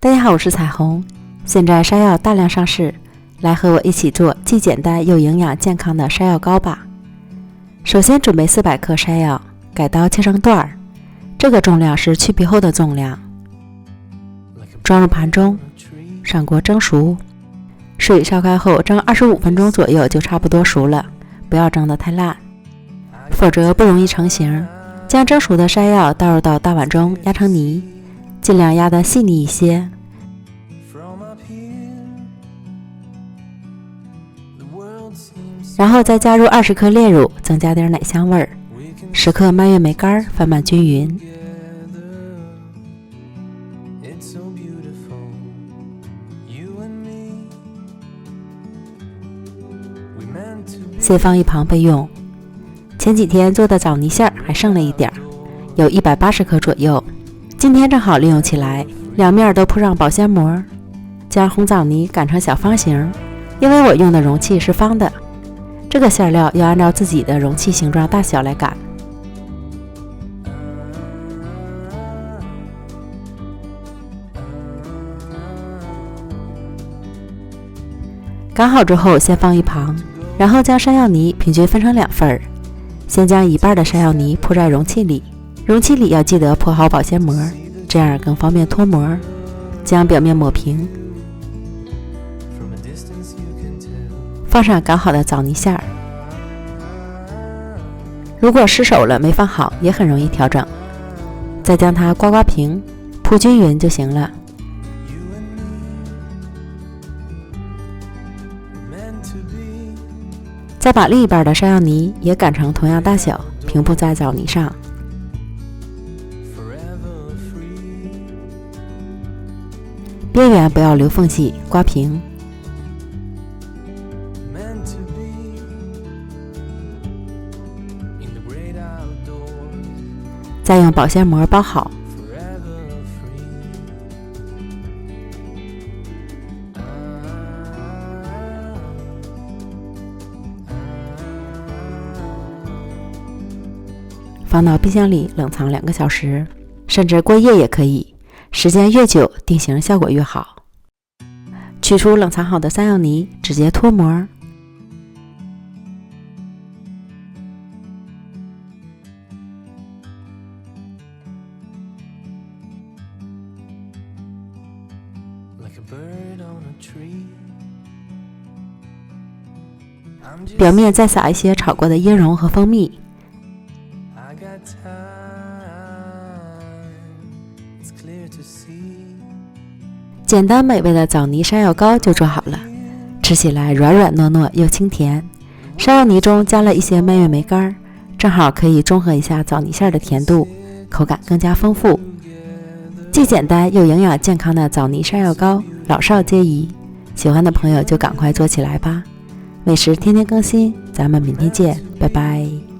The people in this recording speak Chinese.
大家好，我是彩虹。现在山药大量上市，来和我一起做既简单又营养健康的山药糕吧。首先准备400克山药，改刀切成段儿，这个重量是去皮后的重量。装入盘中，上锅蒸熟，水烧开后蒸25分钟左右就差不多熟了，不要蒸得太烂，否则不容易成型。将蒸熟的山药倒入到大碗中压成泥，尽量压得细腻一些。然后再加入20克炼乳，增加点奶香味儿，10克蔓越莓干，翻拌均匀。先放一旁备用。前几天做的枣泥馅还剩了一点，有180克左右，今天正好利用起来，两面都铺上保鲜膜，将红枣泥擀成小方形，因为我用的容器是方的，这个馅料要按照自己的容器形状大小来擀。擀好之后先放一旁，然后将山药泥平均分成2份，先将一半的山药泥铺在容器里，容器里要记得铺好保鲜膜，这样更方便脱模。将表面抹平，放上擀好的枣泥馅儿。如果失手了没放好，也很容易调整。再将它刮刮平，铺均匀就行了。再把另一半的山药泥也擀成同样大小，平铺在枣泥上。边缘不要留缝隙，刮平。再用保鲜膜包好。放到冰箱里冷藏2个小时，甚至过夜也可以，时间越久定型效果越好。取出冷藏好的山药泥，直接脱模。表面再撒一些炒过的椰蓉和蜂蜜。简单美味的枣泥山药糕就做好了，吃起来软软糯糯又清甜。山药泥中加了一些蔓越莓干，正好可以中和一下枣泥馅的甜度，口感更加丰富。既简单又营养健康的枣泥山药糕，老少皆宜。喜欢的朋友就赶快做起来吧。美食天天更新，咱们明天见，拜拜。